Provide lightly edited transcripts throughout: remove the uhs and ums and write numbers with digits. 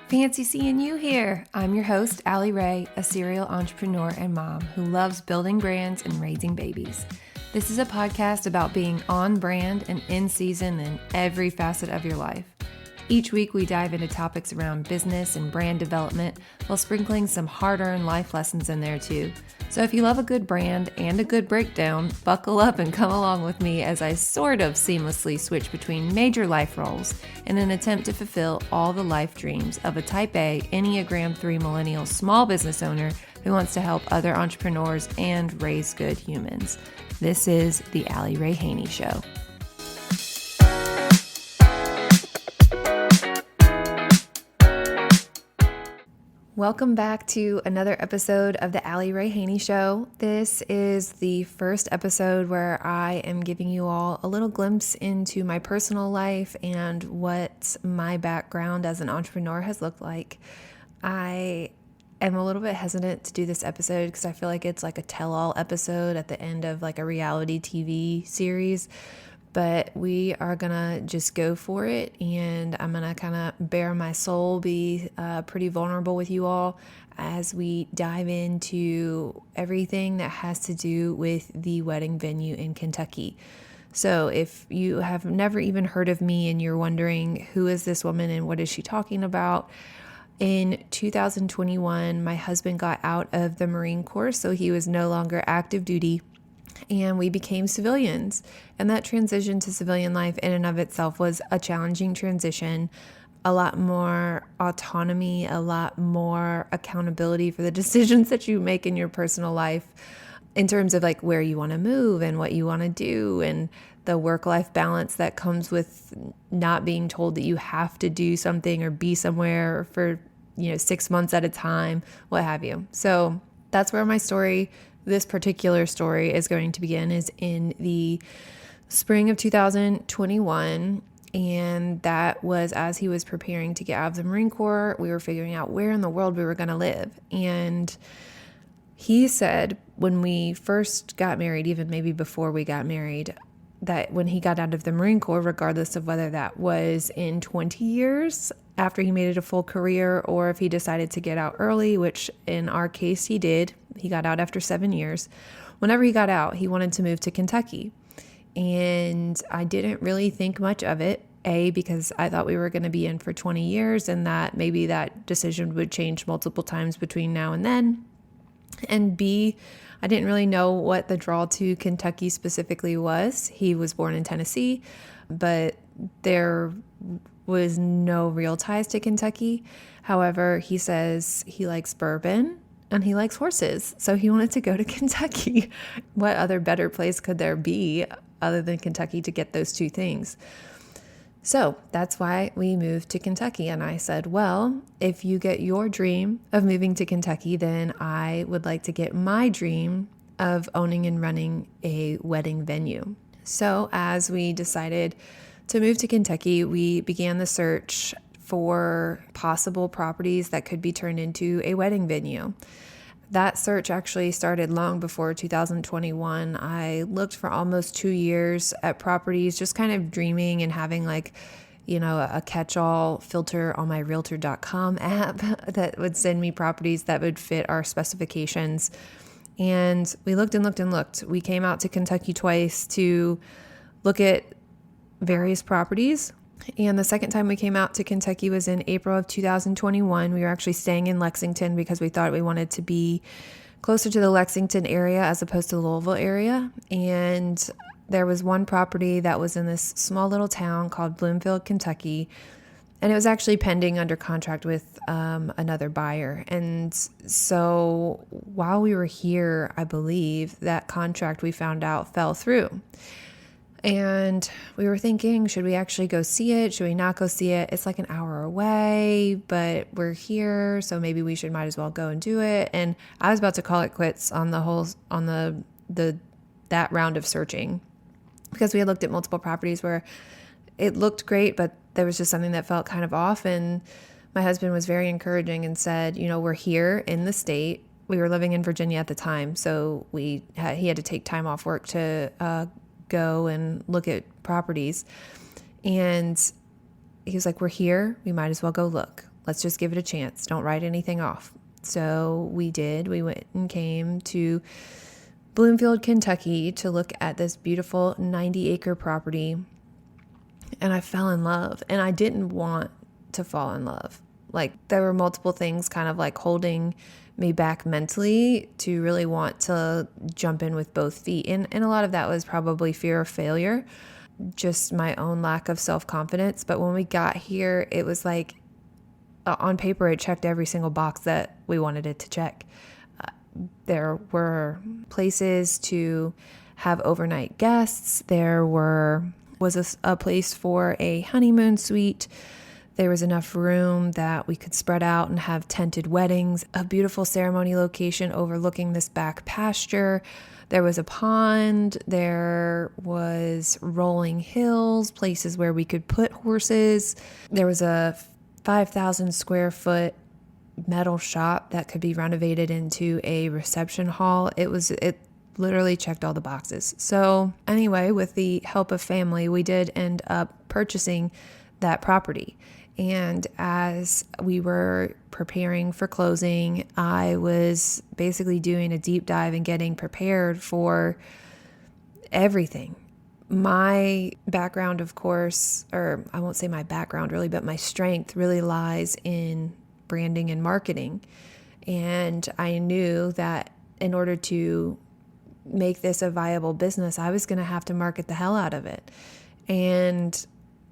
Fancy seeing you here. I'm your host, Allie Ray, a serial entrepreneur and mom who loves building brands and raising babies. This is a podcast about being on brand and in season in every facet of your life. Each week, we dive into topics around business and brand development while sprinkling some hard-earned life lessons in there too. So if you love a good brand and a good breakdown, buckle up and come along with me as I sort of seamlessly switch between major life roles in an attempt to fulfill all the life dreams of a Type A Enneagram 3 millennial small business owner who wants to help other entrepreneurs and raise good humans. This is the Allie Ray Haney Show. Welcome back to another episode of the Allie Ray Haney Show. This is the first episode where I am giving you all a little glimpse into my personal life and what my background as an entrepreneur has looked like. I am a little bit hesitant to do this episode because I feel like it's like a tell-all episode at the end of like a reality TV series. But we are going to just go for it, and I'm going to kind of bare my soul, be pretty vulnerable with you all as we dive into everything that has to do with the wedding venue in Kentucky. So if you have never even heard of me and you're wondering who is this woman and what is she talking about, in 2021, my husband got out of the Marine Corps, so he was no longer active duty. And we became civilians. And that transition to civilian life in and of itself was a challenging transition, a lot more autonomy, a lot more accountability for the decisions that you make in your personal life in terms of like where you want to move and what you want to do and the work-life balance that comes with not being told that you have to do something or be somewhere for, 6 months at a time, what have you. So that's where this particular story is going to begin, is in the spring of 2021. And that was as he was preparing to get out of the Marine Corps. We were figuring out where in the world we were going to live. And he said when we first got married, even maybe before we got married, that when he got out of the Marine Corps, regardless of whether that was in 20 years after he made it a full career or if he decided to get out early, which in our case he did. He got out after 7 years. Whenever he got out, he wanted to move to Kentucky. And I didn't really think much of it, A, because I thought we were going to be in for 20 years and that maybe that decision would change multiple times between now and then. And B, I didn't really know what the draw to Kentucky specifically was. He was born in Tennessee, but there was no real ties to Kentucky. However, he says he likes bourbon and he likes horses, so he wanted to go to Kentucky. What other better place could there be other than Kentucky to get those two things? So that's why we moved to Kentucky. And I said, well, if you get your dream of moving to Kentucky, then I would like to get my dream of owning and running a wedding venue. So as we decided to move to Kentucky, we began the search for possible properties that could be turned into a wedding venue. That search actually started long before 2021. I looked for almost 2 years at properties, just kind of dreaming and having like, a catch-all filter on my realtor.com app that would send me properties that would fit our specifications. And we looked and looked and looked. We came out to Kentucky twice to look at various properties. And the second time we came out to Kentucky was in April of 2021. We were actually staying in Lexington because we thought we wanted to be closer to the Lexington area as opposed to the Louisville area. And there was one property that was in this small little town called Bloomfield, Kentucky. And it was actually pending under contract with another buyer. And so while we were here, I believe that contract, we found out, fell through. And we were thinking, should we actually go see it? Should we not go see it? It's like an hour away, but we're here, so maybe we might as well go and do it. And I was about to call it quits on that round of searching, because we had looked at multiple properties where it looked great, but there was just something that felt kind of off. And my husband was very encouraging and said, we're here in the state. We were living in Virginia at the time, so he had to take time off work to go and look at properties. And he was like, we're here, we might as well go look. let's just give it a chance. Don't write anything off. So we did. We went and came to Bloomfield, Kentucky to look at this beautiful 90-acre property. And I fell in love. And I didn't want to fall in love. Like, there were multiple things kind of like holding me back mentally to really want to jump in with both feet. And a lot of that was probably fear of failure, just my own lack of self-confidence. But when we got here, it was like, on paper, it checked every single box that we wanted it to check. There were places to have overnight guests. There was a place for a honeymoon suite. There was enough room that we could spread out and have tented weddings, a beautiful ceremony location overlooking this back pasture. There was a pond. There was rolling hills, places where we could put horses. There was a 5,000 square foot metal shop that could be renovated into a reception hall. It literally checked all the boxes. So anyway, with the help of family, we did end up purchasing that property. And as we were preparing for closing, I was basically doing a deep dive and getting prepared for everything. My background, of course, or I won't say my background really, but my strength really lies in branding and marketing. And I knew that in order to make this a viable business, I was going to have to market the hell out of it. And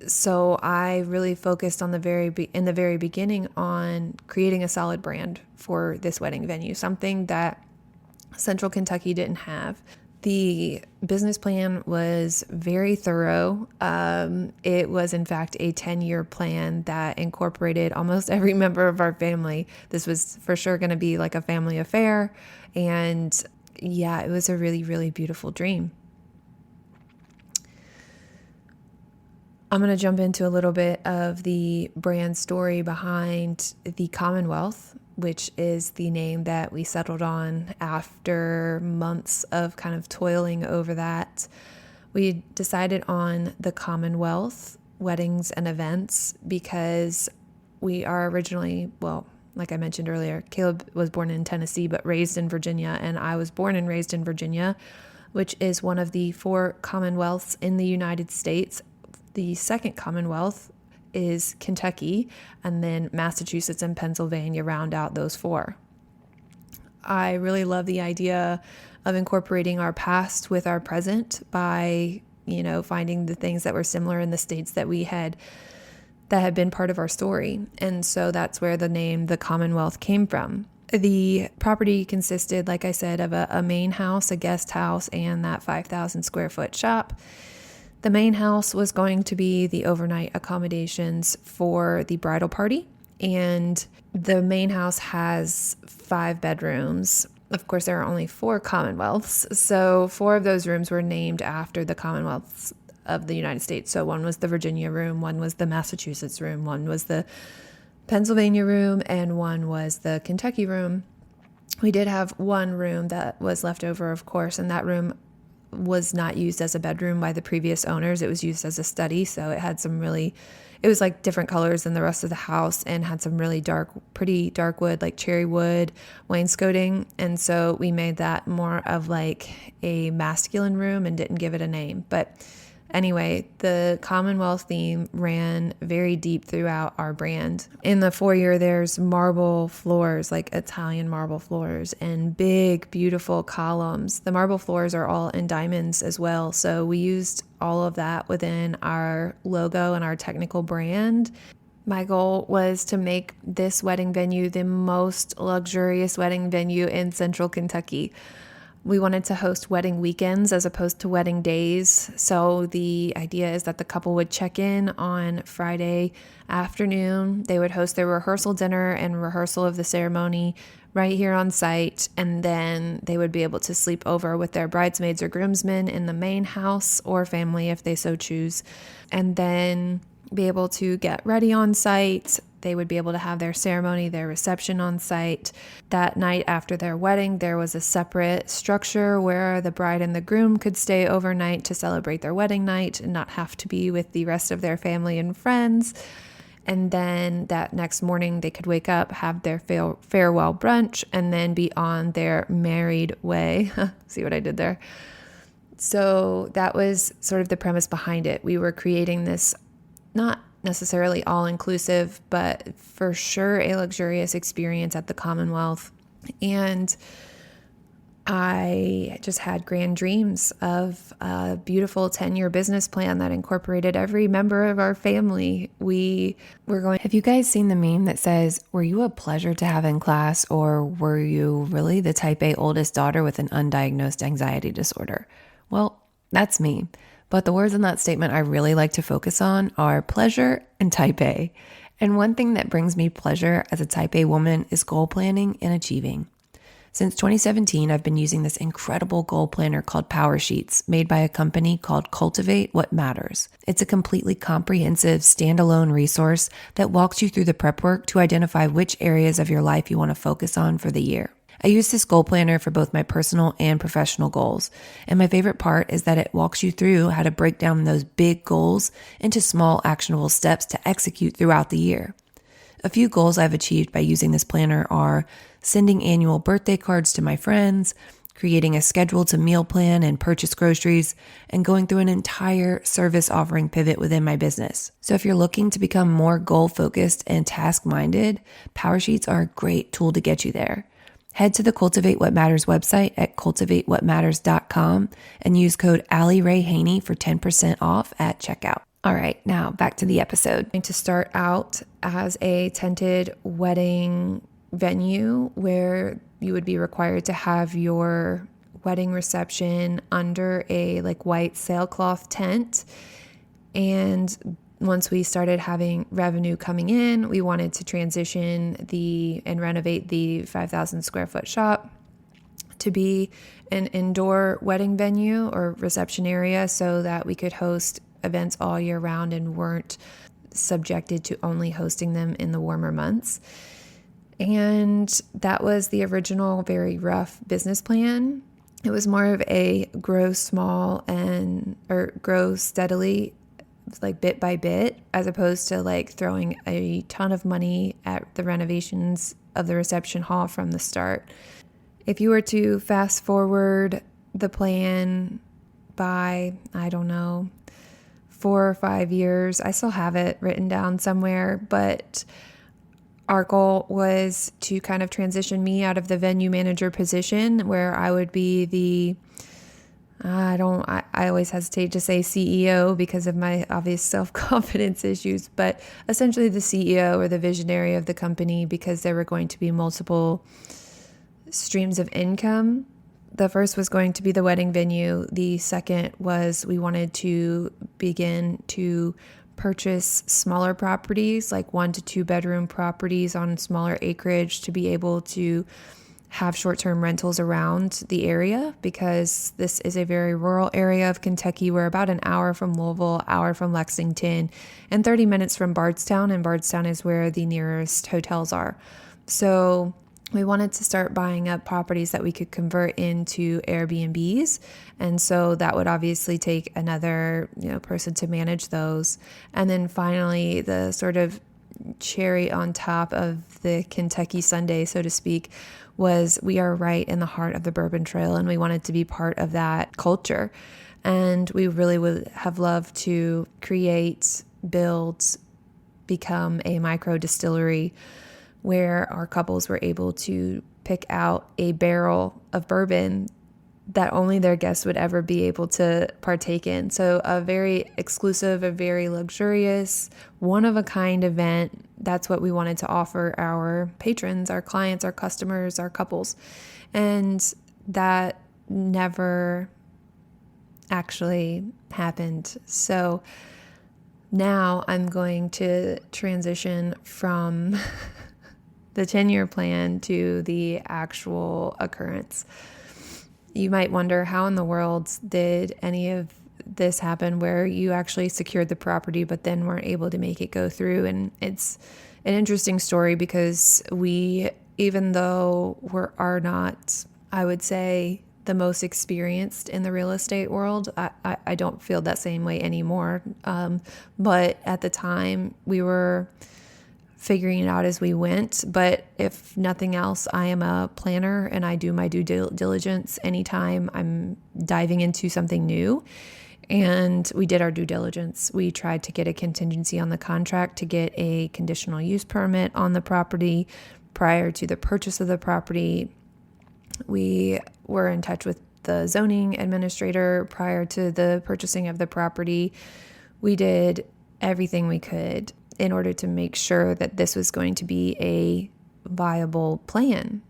so I really focused on in the very beginning on creating a solid brand for this wedding venue, something that Central Kentucky didn't have. The business plan was very thorough. It was, in fact, a 10-year plan that incorporated almost every member of our family. This was for sure going to be like a family affair. And yeah, it was a really, really beautiful dream. I'm going to jump into a little bit of the brand story behind the Commonwealth, which is the name that we settled on after months of kind of toiling over that. We decided on the Commonwealth Weddings and Events because we are originally, well, like I mentioned earlier, Caleb was born in Tennessee but raised in Virginia, and I was born and raised in Virginia, which is one of the 4 Commonwealths in the United States. The second Commonwealth is Kentucky, and then Massachusetts and Pennsylvania round out those 4. I really love the idea of incorporating our past with our present by, finding the things that were similar in the states that had been part of our story. And so that's where the name, the Commonwealth, came from. The property consisted, like I said, of a main house, a guest house, and that 5,000 square foot shop. The main house was going to be the overnight accommodations for the bridal party, and the main house has 5 bedrooms. Of course, there are only 4 Commonwealths, so 4 of those rooms were named after the Commonwealths of the United States. So one was the Virginia room, one was the Massachusetts room, one was the Pennsylvania room, and one was the Kentucky room. We did have one room that was left over, of course, and that room was not used as a bedroom by the previous owners. It was used as a study. So it was like different colors than the rest of the house and had some really pretty dark wood, like cherry wood wainscoting. And so we made that more of like a masculine room and didn't give it a name. But anyway, the Commonwealth theme ran very deep throughout our brand. In the foyer, there's marble floors, like Italian marble floors, and big, beautiful columns. The marble floors are all in diamonds as well. So we used all of that within our logo and our technical brand. My goal was to make this wedding venue the most luxurious wedding venue in Central Kentucky. We wanted to host wedding weekends as opposed to wedding days. So the idea is that the couple would check in on Friday afternoon. They would host their rehearsal dinner and rehearsal of the ceremony right here on site. And then they would be able to sleep over with their bridesmaids or groomsmen in the main house or family if they so choose. And then be able to get ready on site. They would be able to have their ceremony, their reception on site. That night after their wedding, there was a separate structure where the bride and the groom could stay overnight to celebrate their wedding night and not have to be with the rest of their family and friends. And then that next morning they could wake up, have their farewell brunch, and then be on their married way. See what I did there? So that was sort of the premise behind it. We were creating this, not necessarily all-inclusive, but for sure a luxurious experience at the Commonwealth. And I just had grand dreams of a beautiful 10-year business plan that incorporated every member of our family. We were going, have you guys seen the meme that says, were you a pleasure to have in class, or were you really the type A oldest daughter with an undiagnosed anxiety disorder? Well, that's me. But the words in that statement I really like to focus on are pleasure and type A. And one thing that brings me pleasure as a type A woman is goal planning and achieving. Since 2017, I've been using this incredible goal planner called Power Sheets, made by a company called Cultivate What Matters. It's a completely comprehensive, standalone resource that walks you through the prep work to identify which areas of your life you want to focus on for the year. I use this goal planner for both my personal and professional goals, and my favorite part is that it walks you through how to break down those big goals into small, actionable steps to execute throughout the year. A few goals I've achieved by using this planner are sending annual birthday cards to my friends, creating a schedule to meal plan and purchase groceries, and going through an entire service offering pivot within my business. So if you're looking to become more goal-focused and task-minded, Power Sheets are a great tool to get you there. Head to the Cultivate What Matters website at cultivatewhatmatters.com and use code Allie Ray Haney for 10% off at checkout. All right, now back to the episode. I'm going to start out as a tented wedding venue where you would be required to have your wedding reception under a white sailcloth tent. And once we started having revenue coming in, we wanted to transition and renovate the 5,000 square foot shop to be an indoor wedding venue or reception area so that we could host events all year round and weren't subjected to only hosting them in the warmer months. And that was the original very rough business plan. It was more of a grow small or grow steadily, bit by bit, as opposed to throwing a ton of money at the renovations of the reception hall from the start. If you were to fast forward the plan by, 4 or 5 years, I still have it written down somewhere, but our goal was to kind of transition me out of the venue manager position where I would be I always hesitate to say CEO because of my obvious self-confidence issues, but essentially the CEO or the visionary of the company, because there were going to be multiple streams of income. The first was going to be the wedding venue. The second was we wanted to begin to purchase smaller properties, 1 to 2 bedroom properties on smaller acreage, to be able to have short-term rentals around the area, because this is a very rural area of Kentucky. We're about an hour from Louisville, hour from Lexington, and 30 minutes from Bardstown, and Bardstown is where the nearest hotels are. So we wanted to start buying up properties that we could convert into Airbnbs. And so that would obviously take another, person to manage those. And then finally, the sort of cherry on top of the Kentucky sundae, so to speak, was we are right in the heart of the Bourbon Trail, and we wanted to be part of that culture. And we really would have loved to create, build, become a micro distillery where our couples were able to pick out a barrel of bourbon that only their guests would ever be able to partake in. So a very exclusive, a very luxurious, one-of-a-kind event. That's what we wanted to offer our patrons, our clients, our customers, our couples. And that never actually happened. So now I'm going to transition from the 10-year plan to the actual occurrence. You might wonder, how in the world did any of this happen where you actually secured the property but then weren't able to make it go through? And it's an interesting story because we, even though are not, I would say, the most experienced in the real estate world. I don't feel that same way anymore. But at the time, we were figuring it out as we went. But if nothing else, I am a planner and I do my due diligence anytime I'm diving into something new. And we did our due diligence. We tried to get a contingency on the contract to get a conditional use permit on the property prior to the purchase of the property. We were in touch with the zoning administrator prior to the purchasing of the property. We did everything we could in order to make sure that this was going to be a viable plan.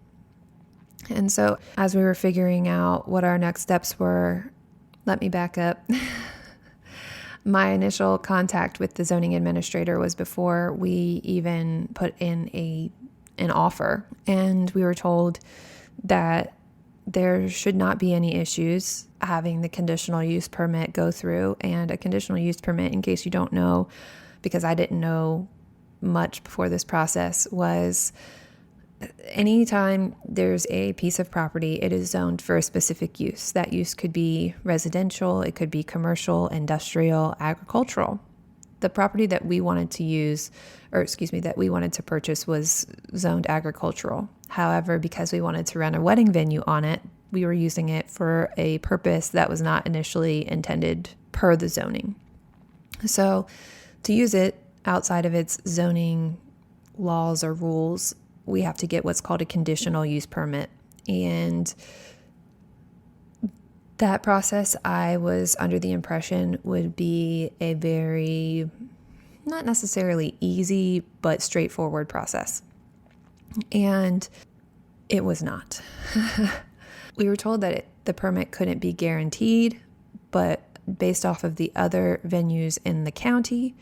And so as we were figuring out what our next steps were, let me back up. My initial contact with the zoning administrator was before we even put in an offer. And we were told that there should not be any issues having the conditional use permit go through. And a conditional use permit, in case you don't know, because I didn't know much before this process, was anytime there's a piece of property, it is zoned for a specific use. That use could be residential, it could be commercial, industrial, agricultural. The property that we wanted to purchase was zoned agricultural. However, because we wanted to run a wedding venue on it, we were using it for a purpose that was not initially intended per the zoning. So to use it outside of its zoning laws or rules, we have to get what's called a conditional use permit. And that process, I was under the impression, would be a very, not necessarily easy, but straightforward process. And it was not. We were told that the permit couldn't be guaranteed, but based off of the other venues in the county,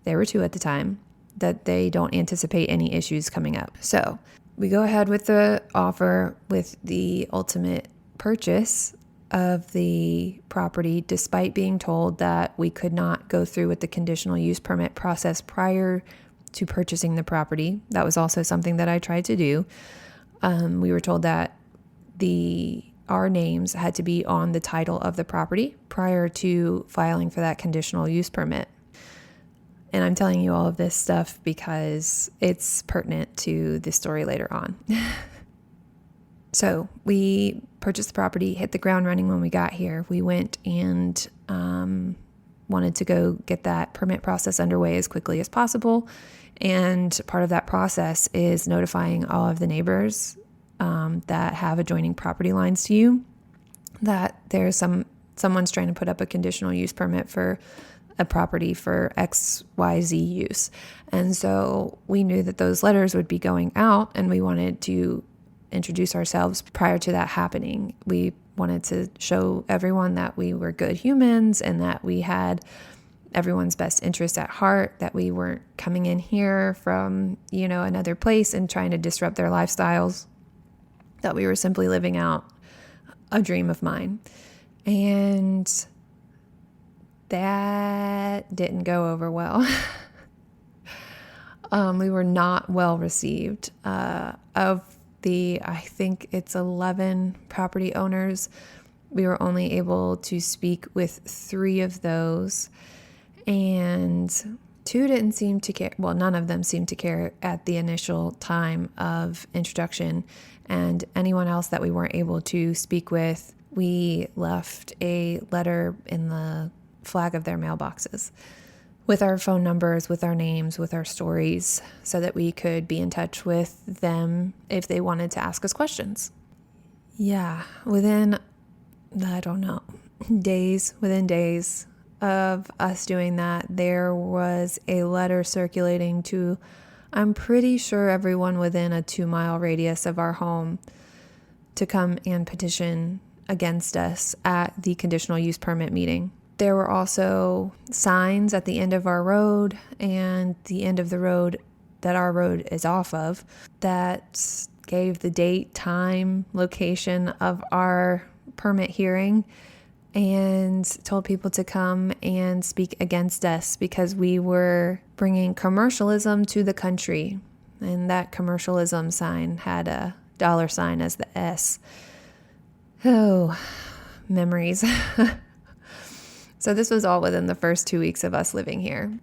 there were 2 at the time, that they don't anticipate any issues coming up. So we go ahead with the offer with the ultimate purchase of the property, despite being told that we could not go through with the conditional use permit process prior to purchasing the property. That was also something that I tried to do. We were told that our names had to be on the title of the property prior to filing for that conditional use permit. And I'm telling you all of this stuff because it's pertinent to the story later on. So we purchased the property, hit the ground running when we got here. We went and wanted to go get that permit process underway as quickly as possible. And part of that process is notifying all of the neighbors that have adjoining property lines to you that there's someone's trying to put up a conditional use permit for a property for XYZ use. And so we knew that those letters would be going out, and we wanted to introduce ourselves prior to that happening. We wanted to show everyone that we were good humans and that we had everyone's best interest at heart, that we weren't coming in here from, another place and trying to disrupt their lifestyles, that we were simply living out a dream of mine. And that didn't go over well. We were not well received. Of the, I think it's 11 property owners, we were only able to speak with 3 of those, and 2 didn't seem to care. Well, none of them seemed to care at the initial time of introduction, and anyone else that we weren't able to speak with, we left a letter in the flag of their mailboxes with our phone numbers, with our names, with our stories, so that we could be in touch with them if they wanted to ask us questions. Yeah, within days of us doing that, there was a letter circulating to, I'm pretty sure, everyone within a 2-mile radius of our home to come and petition against us at the conditional use permit meeting. There were also signs at the end of our road and the end of the road that our road is off of that gave the date, time, location of our permit hearing, and told people to come and speak against us because we were bringing commercialism to the country. And that commercialism sign had a $ as the S. Oh, memories. So this was all within the first 2 weeks of us living here.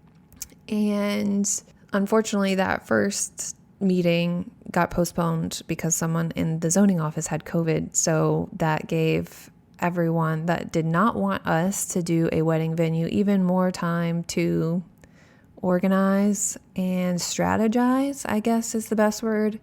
And unfortunately, that first meeting got postponed because someone in the zoning office had COVID. So that gave everyone that did not want us to do a wedding venue even more time to organize and strategize, I guess is the best word,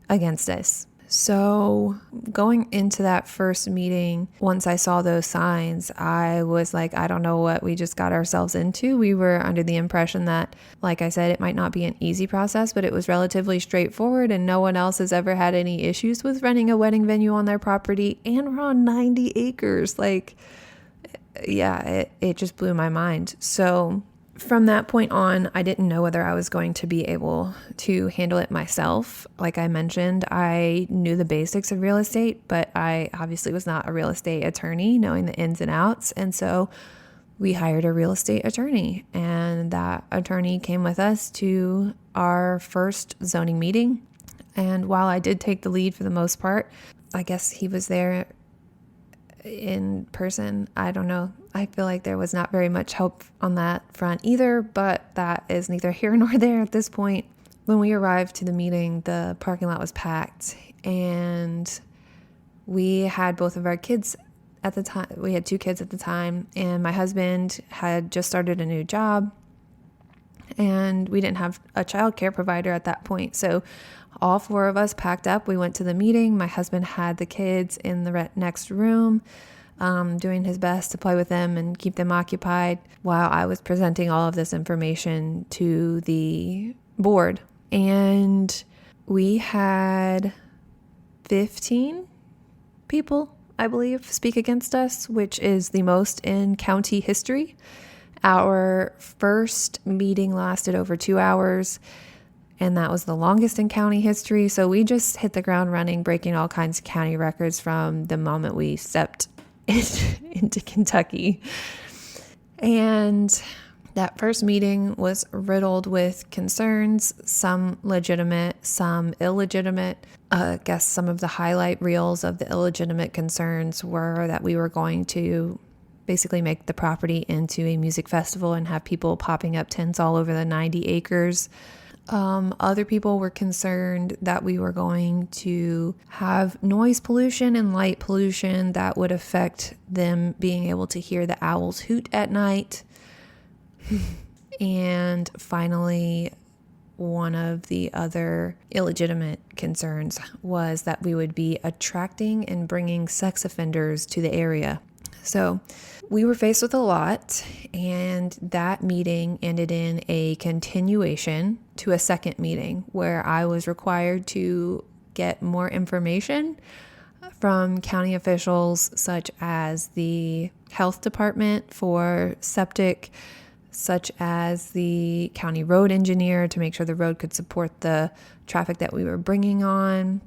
against us. So going into that first meeting, once I saw those signs, I was like, I don't know what we just got ourselves into. We were under the impression that, like I said, it might not be an easy process, but it was relatively straightforward and no one else has ever had any issues with running a wedding venue on their property, and we're on 90 acres. Like, yeah, it just blew my mind. So from that point on, I didn't know whether I was going to be able to handle it myself. Like I mentioned, I knew the basics of real estate, but I obviously was not a real estate attorney, knowing the ins and outs. And so we hired a real estate attorney, and that attorney came with us to our first zoning meeting. And while I did take the lead for the most part, I guess he was there in person. I don't know. I feel like there was not very much help on that front either, but that is neither here nor there at this point. When we arrived to the meeting, the parking lot was packed, and we had both of our kids at the time. We had 2 kids at the time, and my husband had just started a new job, and we didn't have a child care provider at that point. So all 4 of us packed up. We went to the meeting. My husband had the kids in the next room, doing his best to play with them and keep them occupied while I was presenting all of this information to the board. And we had 15 people, I believe, speak against us, which is the most in county history. Our first meeting lasted over 2 hours, and that was the longest in county history. So we just hit the ground running, breaking all kinds of county records from the moment we stepped into Kentucky. And that first meeting was riddled with concerns, some legitimate, some illegitimate. I guess some of the highlight reels of the illegitimate concerns were that we were going to basically make the property into a music festival and have people popping up tents all over the 90 acres. Other people were concerned that we were going to have noise pollution and light pollution that would affect them being able to hear the owls hoot at night. And finally, one of the other illegitimate concerns was that we would be attracting and bringing sex offenders to the area. So we were faced with a lot, and that meeting ended in a continuation to a second meeting where I was required to get more information from county officials such as the health department for septic, such as the county road engineer to make sure the road could support the traffic that we were bringing on,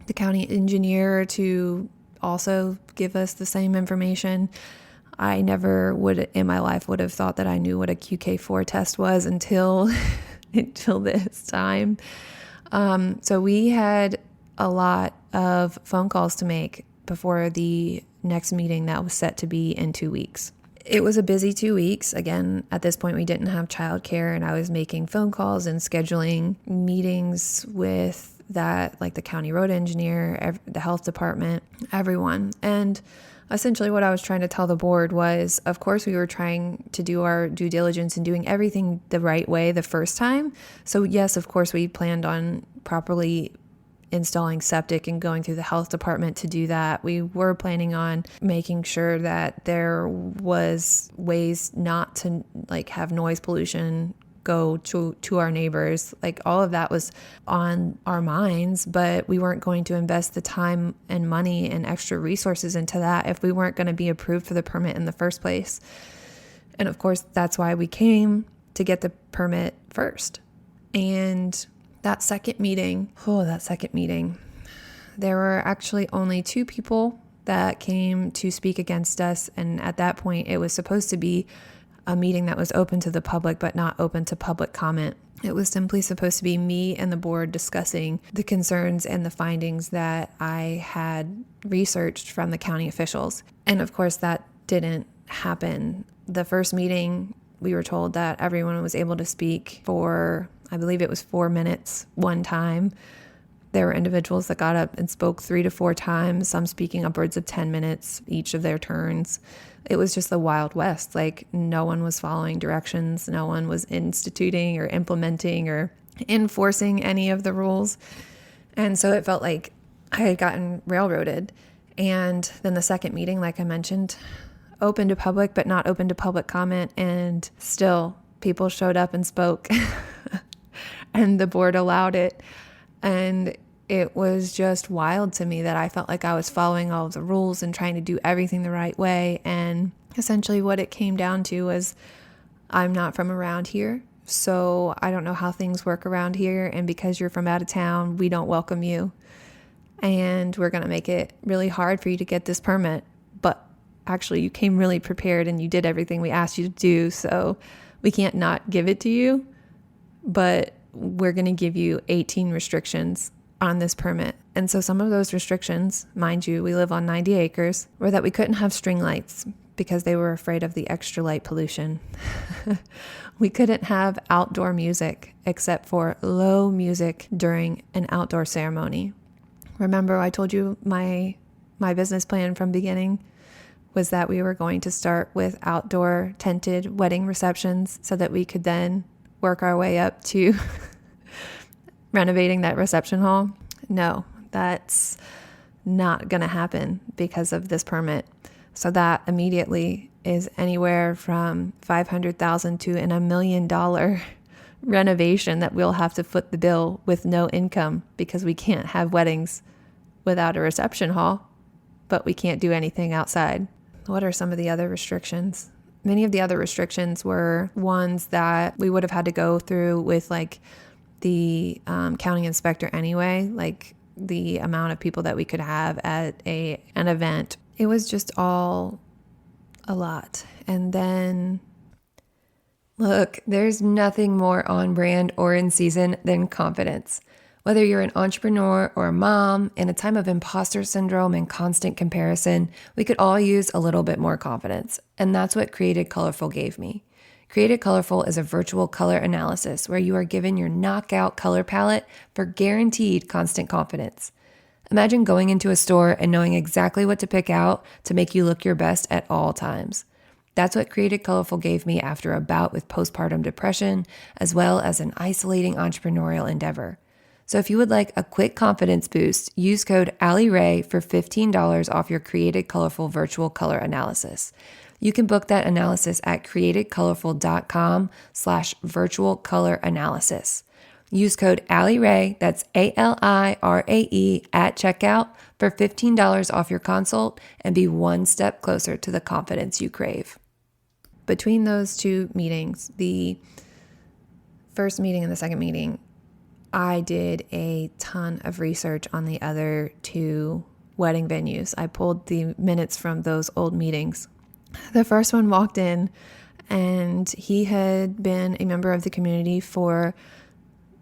the county engineer to also give us the same information. I never would in my life would have thought that I knew what a QK4 test was until this time. So we had a lot of phone calls to make before the next meeting that was set to be in 2 weeks. It was a busy 2 weeks. Again, at this point, we didn't have childcare, and I was making phone calls and scheduling meetings with like the county road engineer, the health department, everyone. And essentially what I was trying to tell the board was, of course, we were trying to do our due diligence and doing everything the right way the first time. So yes, of course, we planned on properly installing septic and going through the health department to do that. We were planning on making sure that there was ways not to have noise pollution go to our neighbors. All of that was on our minds, but we weren't going to invest the time and money and extra resources into that if we weren't going to be approved for the permit in the first place. And of course, that's why we came to get the permit first. And that second meeting, there were actually only 2 people that came to speak against us. And at that point, it was supposed to be a meeting that was open to the public, but not open to public comment. It was simply supposed to be me and the board discussing the concerns and the findings that I had researched from the county officials. And of course, that didn't happen. The first meeting, we were told that everyone was able to speak for, I believe it was 4 minutes one time. There were individuals that got up and spoke 3 to 4 times, some speaking upwards of 10 minutes each of their turns. It was just the Wild West. Like, no one was following directions. No one was instituting or implementing or enforcing any of the rules. And so it felt like I had gotten railroaded. And then the second meeting, like I mentioned, open to public, but not open to public comment. And still people showed up and spoke and the board allowed it. And it was just wild to me that I felt like I was following all of the rules and trying to do everything the right way. And essentially what it came down to was, I'm not from around here, so I don't know how things work around here. And because you're from out of town, we don't welcome you. And we're going to make it really hard for you to get this permit. But actually, you came really prepared and you did everything we asked you to do. So we can't not give it to you. But we're going to give you 18 restrictions on this permit. And so some of those restrictions, mind you, we live on 90 acres, were that we couldn't have string lights because they were afraid of the extra light pollution. We couldn't have outdoor music except for low music during an outdoor ceremony. Remember, I told you my business plan from beginning was that we were going to start with outdoor tented wedding receptions so that we could then work our way up to renovating that reception hall. No, that's not going to happen because of this permit. So that immediately is anywhere from $500,000 to $1 million renovation that we'll have to foot the bill with no income, because we can't have weddings without a reception hall, but we can't do anything outside. What are some of the other restrictions? Many of the other restrictions were ones that we would have had to go through with like the county inspector anyway, like the amount of people that we could have at an event. It was just all a lot. And then, look, there's nothing more on brand or in season than confidence. Whether you're an entrepreneur or a mom, in a time of imposter syndrome and constant comparison, we could all use a little bit more confidence. And that's what Created Colorful gave me. Created Colorful is a virtual color analysis where you are given your knockout color palette for guaranteed constant confidence. Imagine going into a store and knowing exactly what to pick out to make you look your best at all times. That's what Created Colorful gave me after a bout with postpartum depression, as well as an isolating entrepreneurial endeavor. So if you would like a quick confidence boost, use code AllieRay for $15 off your Created Colorful virtual color analysis. You can book that analysis at createdcolorful.com/virtual color analysis. Use code AllieRay, that's ALIRAE, at checkout for $15 off your consult and be one step closer to the confidence you crave. Between those two meetings, the first meeting and the second meeting, I did a ton of research on the other two wedding venues. I pulled the minutes from those old meetings. The first one walked in and he had been a member of the community for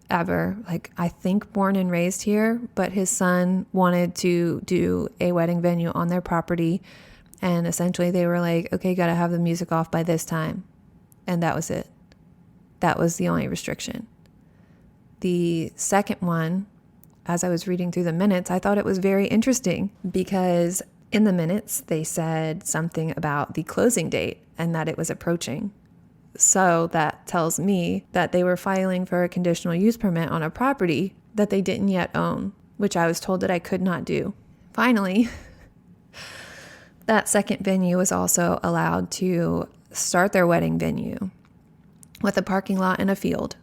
ever, like I think born and raised here, but his son wanted to do a wedding venue on their property. And essentially they were like, okay, got to have the music off by this time. And that was it. That was the only restriction. The second one, as I was reading through the minutes, I thought it was very interesting because in the minutes, they said something about the closing date and that it was approaching. So that tells me that they were filing for a conditional use permit on a property that they didn't yet own, which I was told that I could not do. Finally, that second venue was also allowed to start their wedding venue with a parking lot and a field.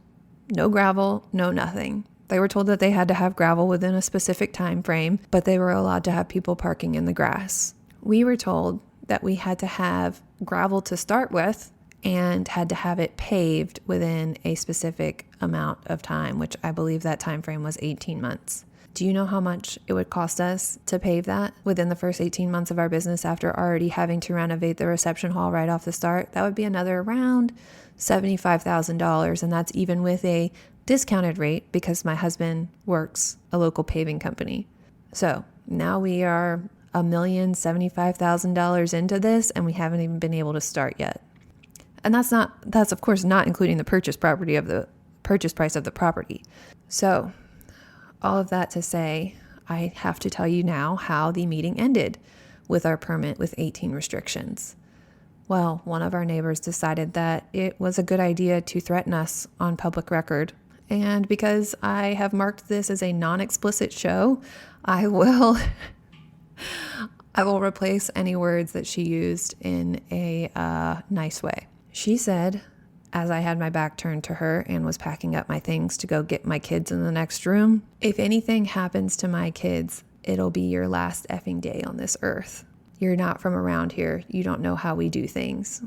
No gravel, no nothing. They were told that they had to have gravel within a specific time frame, but they were allowed to have people parking in the grass. We were told that we had to have gravel to start with and had to have it paved within a specific amount of time, which I believe that time frame was 18 months. Do you know how much it would cost us to pave that within the first 18 months of our business after already having to renovate the reception hall right off the start? That would be another around $75,000. And that's even with a discounted rate because my husband works a local paving company. So now we are $1,075,000 into this and we haven't even been able to start yet. And that's of course not including the purchase price of the property. So all of that to say, I have to tell you now how the meeting ended with our permit with 18 restrictions. Well, one of our neighbors decided that it was a good idea to threaten us on public record. And because I have marked this as a non-explicit show, I will replace any words that she used in a nice way. She said, as I had my back turned to her and was packing up my things to go get my kids in the next room, if anything happens to my kids, it'll be your last effing day on this earth. You're not from around here. You don't know how we do things.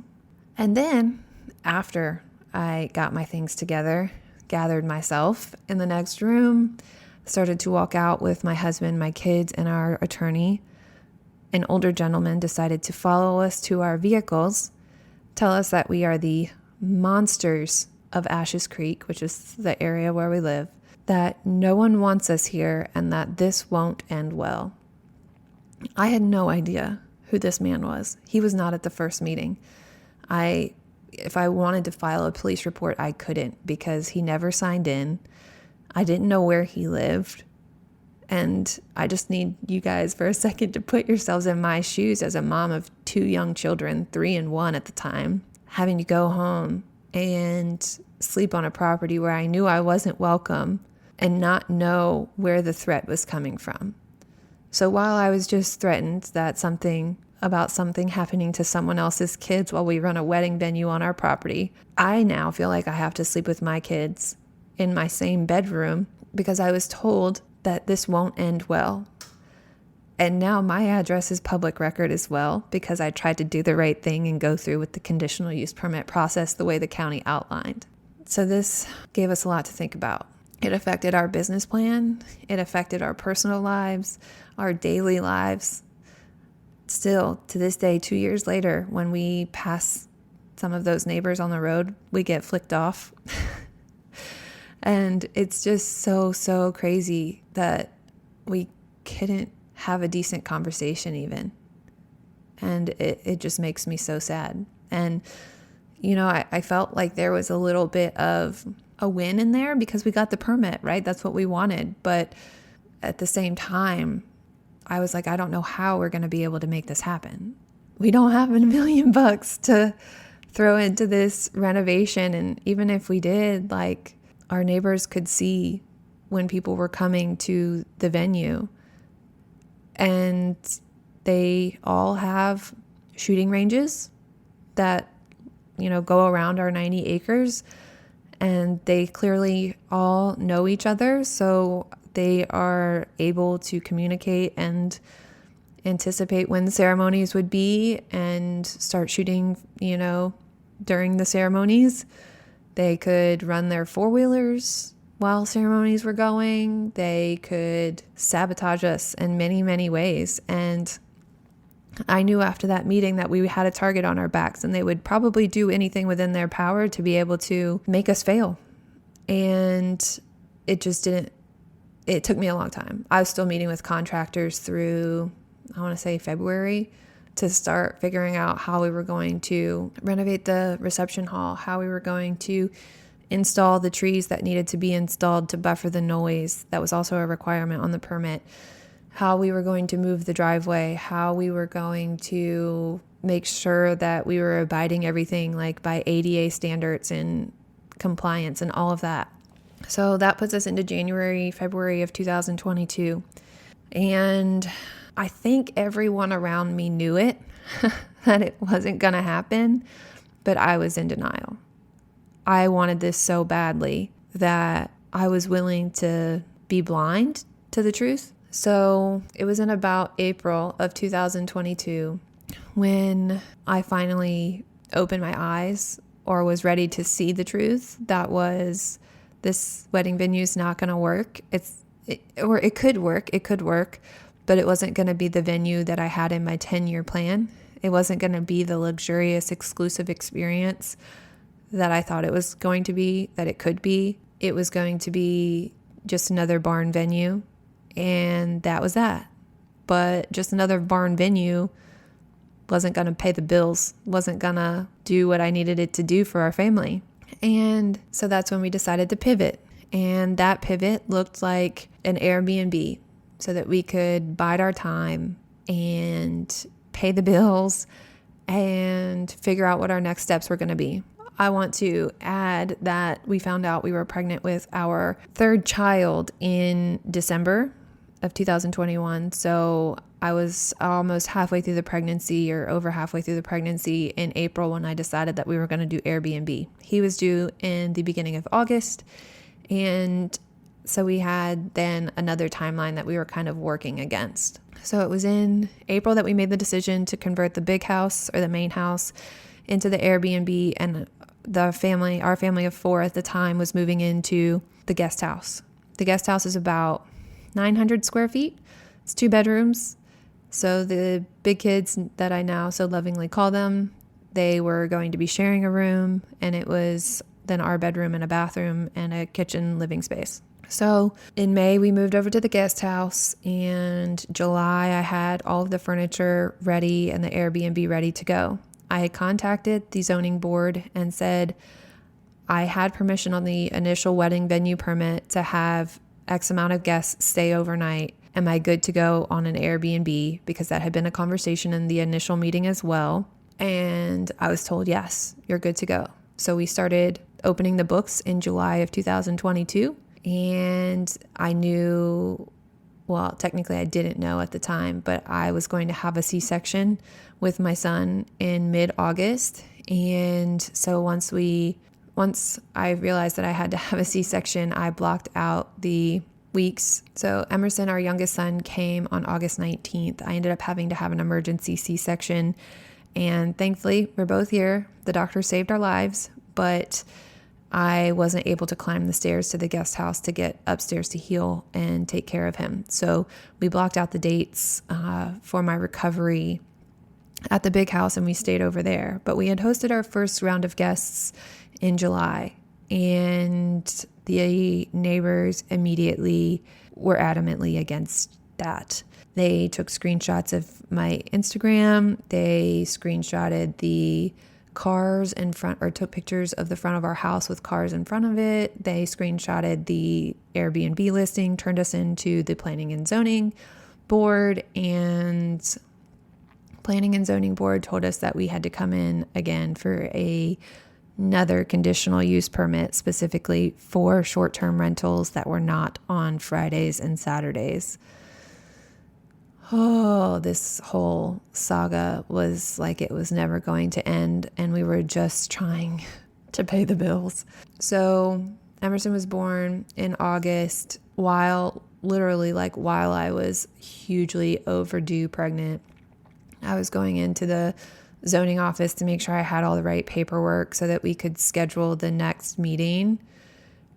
And then after I got my things together, gathered myself in the next room, started to walk out with my husband, my kids, and our attorney, an older gentleman decided to follow us to our vehicles, tell us that we are the monsters of Ashes Creek, which is the area where we live, that no one wants us here and that this won't end well. I had no idea who this man was. He was not at the first meeting. If I wanted to file a police report, I couldn't because he never signed in. I didn't know where he lived. And I just need you guys for a second to put yourselves in my shoes as a mom of 2 young children, 3 and 1 at the time, having to go home and sleep on a property where I knew I wasn't welcome and not know where the threat was coming from. So while I was just threatened that something happening to someone else's kids while we run a wedding venue on our property, I now feel like I have to sleep with my kids in my same bedroom because I was told that this won't end well. And now my address is public record as well because I tried to do the right thing and go through with the conditional use permit process the way the county outlined. So this gave us a lot to think about. It affected our business plan. It affected our personal lives, our daily lives. Still, to this day, 2 years later, when we pass some of those neighbors on the road, we get flicked off. And it's just so crazy that we couldn't have a decent conversation even. And it just makes me so sad. And, I felt like there was a little bit of a win in there because we got the permit, right? That's what we wanted. But at the same time, I was like, I don't know how we're going to be able to make this happen. We don't have $1 million to throw into this renovation. And even if we did, like, our neighbors could see when people were coming to the venue. And they all have shooting ranges that, go around our 90 acres. And they clearly all know each other. So they are able to communicate and anticipate when the ceremonies would be and start shooting, during the ceremonies. They could run their 4-wheelers while ceremonies were going. They could sabotage us in many, many ways. And I knew after that meeting that we had a target on our backs and they would probably do anything within their power to be able to make us fail. And it just didn't. It took me a long time. I was still meeting with contractors through, I want to say February, to start figuring out how we were going to renovate the reception hall, how we were going to install the trees that needed to be installed to buffer the noise. That was also a requirement on the permit. How we were going to move the driveway, how we were going to make sure that we were abiding everything like by ADA standards and compliance and all of that. So that puts us into February of 2022. And I think everyone around me knew it, that it wasn't going to happen, but I was in denial. I wanted this so badly that I was willing to be blind to the truth. So it was in about April of 2022 when I finally opened my eyes or was ready to see the truth. That was, this wedding venue is not going to work. it could work, but it wasn't going to be the venue that I had in my 10-year plan. It wasn't going to be the luxurious, exclusive experience that I thought it was going to be, that it could be. It was going to be just another barn venue, and that was that. But just another barn venue wasn't going to pay the bills, wasn't going to do what I needed it to do for our family. And so that's when we decided to pivot. And that pivot looked like an Airbnb so that we could bide our time and pay the bills and figure out what our next steps were going to be. I want to add that we found out we were pregnant with our third child in December of 2021. So I was almost halfway through the pregnancy, or over halfway through the pregnancy, in April when I decided that we were going to do Airbnb. He was due in the beginning of August. And so we had then another timeline that we were kind of working against. So it was in April that we made the decision to convert the big house, or the main house, into the Airbnb, and our family of 4 at the time, was moving into the guest house. The guest house is about 900 square feet. It's 2 bedrooms. So the big kids that I now so lovingly call them, they were going to be sharing a room, and it was then our bedroom and a bathroom and a kitchen living space. So in May, we moved over to the guest house, and July, I had all of the furniture ready and the Airbnb ready to go. I had contacted the zoning board and said I had permission on the initial wedding venue permit to have X amount of guests stay overnight. Am I good to go on an Airbnb? Because that had been a conversation in the initial meeting as well. And I was told, yes, you're good to go. So we started opening the books in July of 2022. And I knew, well, technically I didn't know at the time, but I was going to have a C-section with my son in mid-August. And so once I realized that I had to have a C-section, I blocked out the weeks. So Emerson, our youngest son, came on August 19th. I ended up having to have an emergency C-section. And thankfully, we're both here. The doctor saved our lives, but I wasn't able to climb the stairs to the guest house to get upstairs to heal and take care of him. So we blocked out the dates for my recovery at the big house, and we stayed over there. But we had hosted our first round of guests in July, and the neighbors immediately were adamantly against that. They took screenshots of my Instagram. They screenshotted the cars in front, or took pictures of the front of our house with cars in front of it. They screenshotted the Airbnb listing, turned us into the planning and zoning board, and planning and zoning board told us that we had to come in again for another conditional use permit, specifically for short-term rentals that were not on Fridays and Saturdays. Oh, this whole saga was like it was never going to end, and we were just trying to pay the bills. So Emerson was born in August while I was hugely overdue pregnant. I was going into the zoning office to make sure I had all the right paperwork so that we could schedule the next meeting.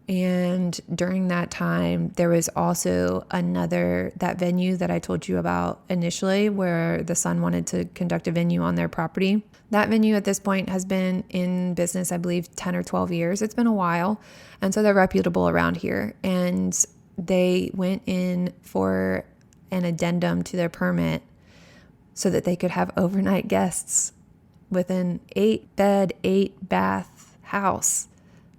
And during that time, there was also that venue that I told you about initially, where the son wanted to conduct a venue on their property. That venue at this point has been in business, I believe, 10 or 12 years. It's been a while. And so they're reputable around here. And they went in for an addendum to their permit so that they could have overnight guests with an 8-bed, 8-bath house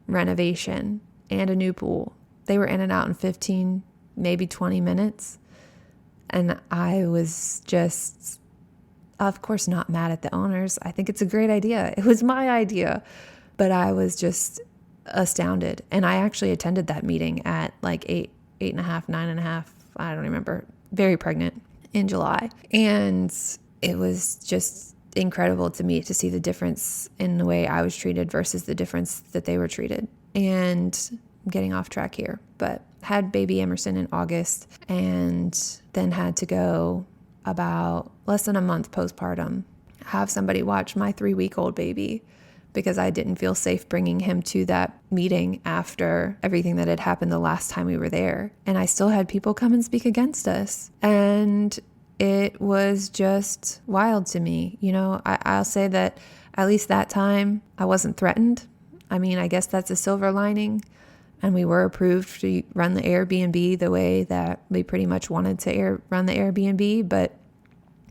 renovation and a new pool. They were in and out in 15, maybe 20 minutes. And I was just, of course, not mad at the owners. I think it's a great idea. It was my idea. But I was just astounded. And I actually attended that meeting at like 8.5, 9.5, I don't remember, very pregnant in July. And it was just incredible to me to see the difference in the way I was treated versus the difference that they were treated. And I'm getting off track here, but had baby Emerson in August, and then had to go about less than a month postpartum, have somebody watch my 3-week-old baby because I didn't feel safe bringing him to that meeting after everything that had happened the last time we were there. And I still had people come and speak against us. And it was just wild to me. I'll say that at least that time I wasn't threatened. I mean, I guess that's a silver lining. And we were approved to run the Airbnb the way that we pretty much wanted to run the Airbnb. But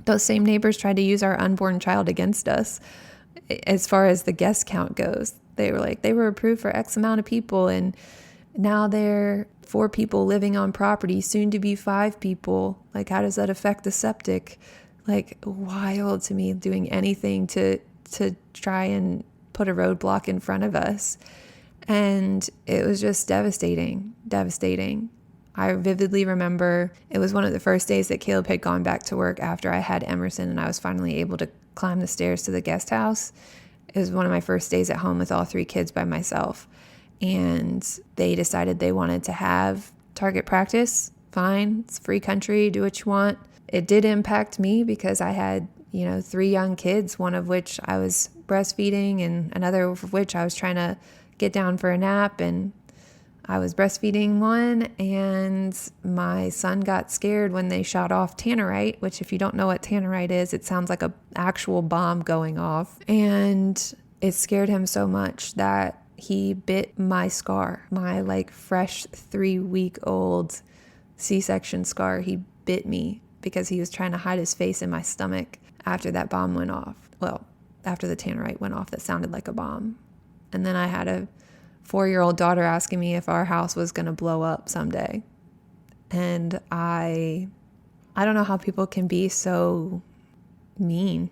those same neighbors tried to use our unborn child against us as far as the guest count goes. They were approved for X amount of people, and now they're 4 people living on property, soon to be 5 people. Like, how does that affect the septic? Like, wild to me, doing anything to try and put a roadblock in front of us. And it was just devastating. I vividly remember it was one of the first days that Caleb had gone back to work after I had Emerson, and I was finally able to climb the stairs to the guest house. It was one of my first days at home with all 3 kids by myself. And they decided they wanted to have target practice. Fine, it's a free country, do what you want. It did impact me because I had, 3 young kids, one of which I was breastfeeding and another of which I was trying to get down for a nap, and I was breastfeeding one, and my son got scared when they shot off tannerite, which, if you don't know what tannerite is, it sounds like an actual bomb going off. And it scared him so much that he bit my scar, my fresh 3-week-old C-section scar. He bit me because he was trying to hide his face in my stomach after that bomb went off. Well, after the tannerite went off that sounded like a bomb. And then I had a 4-year-old daughter asking me if our house was going to blow up someday. And I don't know how people can be so mean.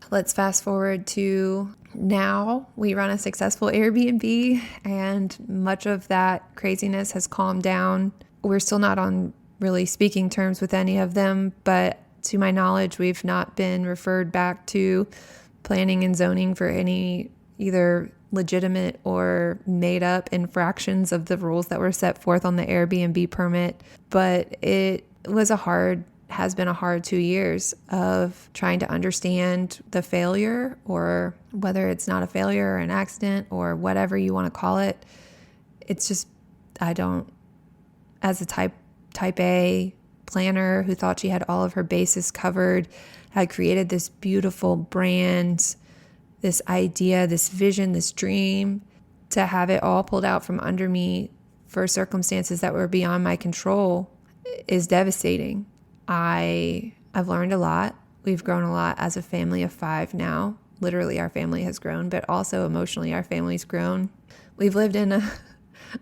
Let's fast forward to now. We run a successful Airbnb, and much of that craziness has calmed down. We're still not on really speaking terms with any of them, but to my knowledge, we've not been referred back to planning and zoning for any either legitimate or made up infractions of the rules that were set forth on the Airbnb permit. But it has been a hard 2 years of trying to understand the failure, or whether it's not a failure or an accident or whatever you want to call it. It's just, as a type A planner who thought she had all of her bases covered, had created this beautiful brand, this idea, this vision, this dream, to have it all pulled out from under me for circumstances that were beyond my control is devastating. I've learned a lot. We've grown a lot as a family of 5 now. Literally, our family has grown, but also emotionally, our family's grown. We lived in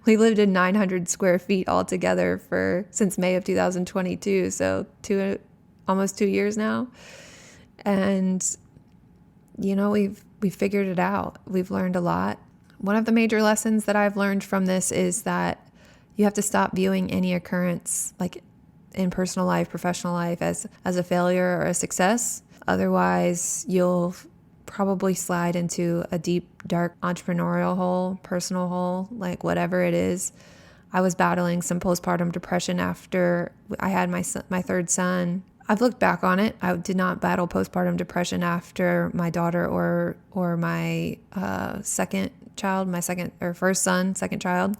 900 square feet altogether since May of 2022, so almost 2 years now. And we figured it out. We've learned a lot. One of the major lessons that I've learned from this is that you have to stop viewing any occurrence, like in personal life, professional life, as a failure or a success. Otherwise, you'll probably slide into a deep, dark entrepreneurial hole, personal hole, like whatever it is. I was battling some postpartum depression after I had my 3rd son. I've looked back on it. I did not battle postpartum depression after my daughter or my second child, first son, second child.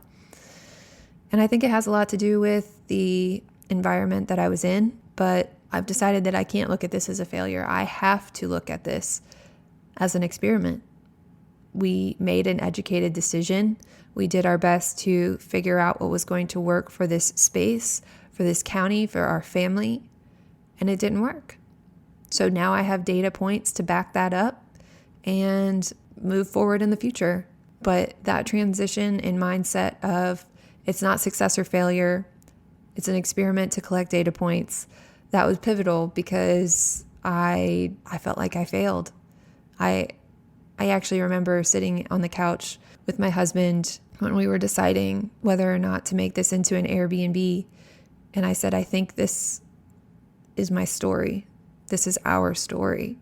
And I think it has a lot to do with the environment that I was in, but I've decided that I can't look at this as a failure. I have to look at this as an experiment. We made an educated decision. We did our best to figure out what was going to work for this space, for this county, for our family. And it didn't work. So now I have data points to back that up and move forward in the future. But that transition in mindset of it's not success or failure, it's an experiment to collect data points, that was pivotal because I felt like I failed. I actually remember sitting on the couch with my husband when we were deciding whether or not to make this into an Airbnb. And I said, I think this is my story. This is our story.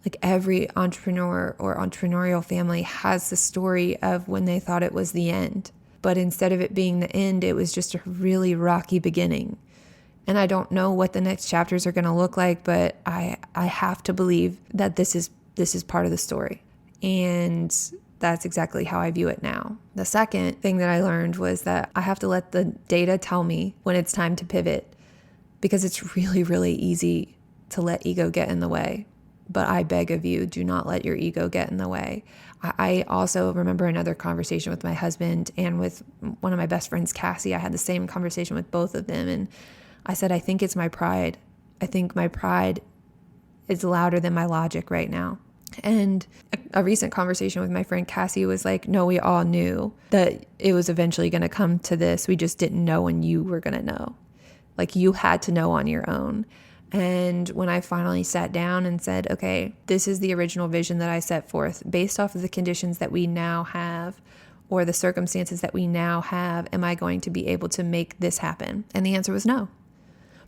Like every entrepreneur or entrepreneurial family has the story of when they thought it was the end. But instead of it being the end, it was just a really rocky beginning. And I don't know what the next chapters are going to look like, but I have to believe that this is part of the story. And that's exactly how I view it now. The second thing that I learned was that I have to let the data tell me when it's time to pivot, because it's really, really easy to let ego get in the way. But I beg of you, do not let your ego get in the way. I also remember another conversation with my husband and with one of my best friends, Cassie. I had the same conversation with both of them. And I said, I think it's my pride. I think my pride is louder than my logic right now. And a recent conversation with my friend Cassie was like, no, we all knew that it was eventually going to come to this. We just didn't know when you were going to know. Like, you had to know on your own. And when I finally sat down and said, okay, this is the original vision that I set forth based off of the conditions that we now have, or the circumstances that we now have, am I going to be able to make this happen? And the answer was no.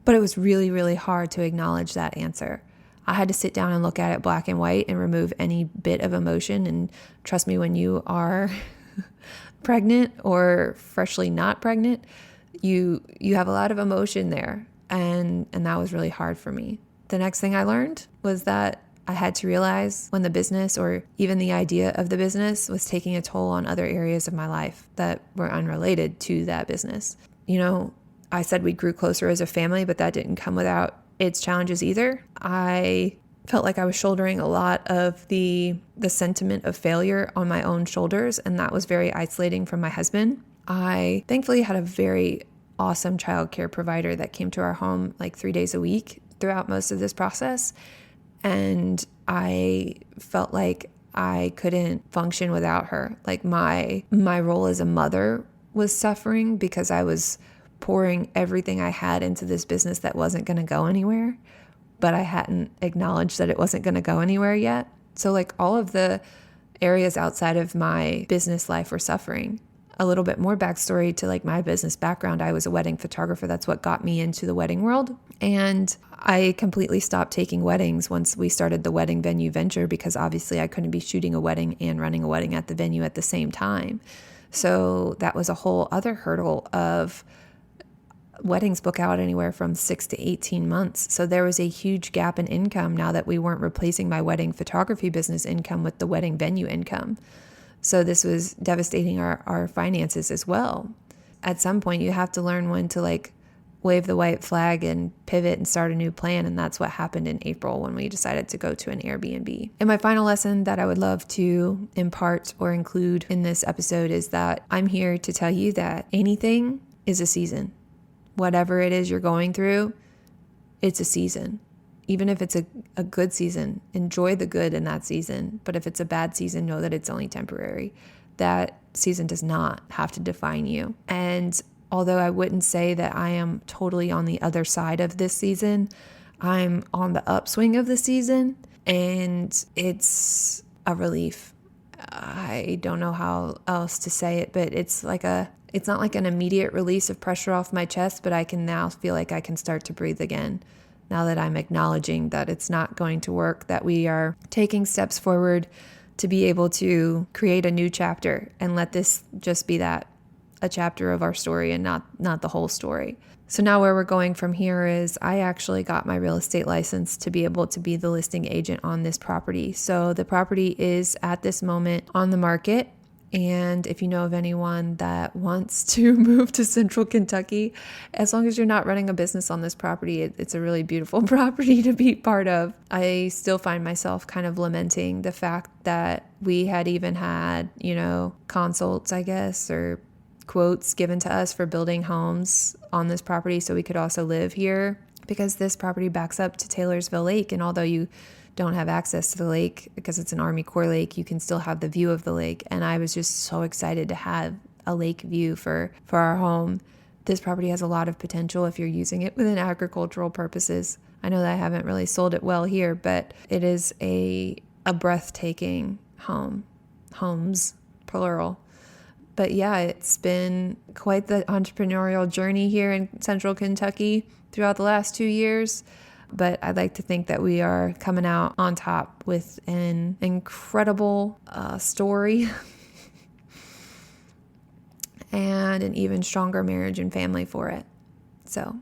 But it was really, really hard to acknowledge that answer. I had to sit down and look at it black and white and remove any bit of emotion. And trust me, when you are pregnant or freshly not pregnant, you have a lot of emotion there. And that was really hard for me. The next thing I learned was that I had to realize when the business, or even the idea of the business, was taking a toll on other areas of my life that were unrelated to that business. I said we grew closer as a family, but that didn't come without its challenges either. I felt like I was shouldering a lot of the sentiment of failure on my own shoulders, and that was very isolating from my husband. I thankfully had a very awesome childcare provider that came to our home like 3 days a week throughout most of this process. And I felt like I couldn't function without her. Like my role as a mother was suffering because I was pouring everything I had into this business that wasn't going to go anywhere, but I hadn't acknowledged that it wasn't going to go anywhere yet. So like all of the areas outside of my business life were suffering. A little bit more backstory to like my business background. I was a wedding photographer. That's what got me into the wedding world. And I completely stopped taking weddings once we started the wedding venue venture, because obviously I couldn't be shooting a wedding and running a wedding at the venue at the same time. So that was a whole other hurdle of weddings book out anywhere from 6 to 18 months. So there was a huge gap in income now that we weren't replacing my wedding photography business income with the wedding venue income. So this was devastating our finances as well. At some point, you have to learn when to like wave the white flag and pivot and start a new plan. And that's what happened in April when we decided to go to an Airbnb. And my final lesson that I would love to impart or include in this episode is that I'm here to tell you that anything is a season. Whatever it is you're going through, it's a season. Even if it's a good season, enjoy the good in that season. But if it's a bad season, know that it's only temporary. That season does not have to define you. And although I wouldn't say that I am totally on the other side of this season, I'm on the upswing of the season, and it's a relief. I don't know how else to say it, but it's not like an immediate release of pressure off my chest, but I can now feel like I can start to breathe again. Now that I'm acknowledging that it's not going to work, that we are taking steps forward to be able to create a new chapter and let this just be that, a chapter of our story and not the whole story. So now where we're going from here is I actually got my real estate license to be able to be the listing agent on this property. So the property is at this moment on the market. And if you know of anyone that wants to move to Central Kentucky, as long as you're not running a business on this property, it's a really beautiful property to be part of. I still find myself kind of lamenting the fact that we had even had, consults, I guess, or quotes given to us for building homes on this property so we could also live here, because this property backs up to Taylorsville Lake. And although you don't have access to the lake because it's an Army Corps lake, you can still have the view of the lake. And I was just so excited to have a lake view for our home. This property has a lot of potential if you're using it within agricultural purposes. I know that I haven't really sold it well here, but it is a breathtaking homes, plural. But yeah, it's been quite the entrepreneurial journey here in Central Kentucky throughout the last 2 years. But I'd like to think that we are coming out on top with an incredible story and an even stronger marriage and family for it. So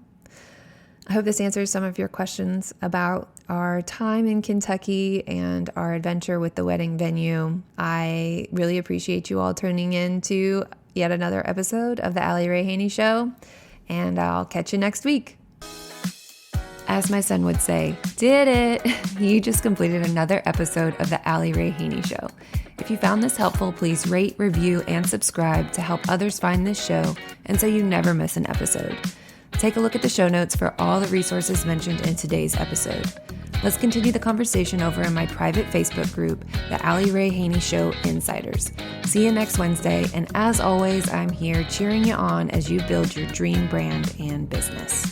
I hope this answers some of your questions about our time in Kentucky and our adventure with the wedding venue. I really appreciate you all tuning in to yet another episode of the Allie Ray Haney Show, and I'll catch you next week. As my son would say, did it! You just completed another episode of the Allie Ray Haney Show. If you found this helpful, please rate, review, and subscribe to help others find this show and so you never miss an episode. Take a look at the show notes for all the resources mentioned in today's episode. Let's continue the conversation over in my private Facebook group, the Allie Ray Haney Show Insiders. See you next Wednesday, and as always, I'm here cheering you on as you build your dream brand and business.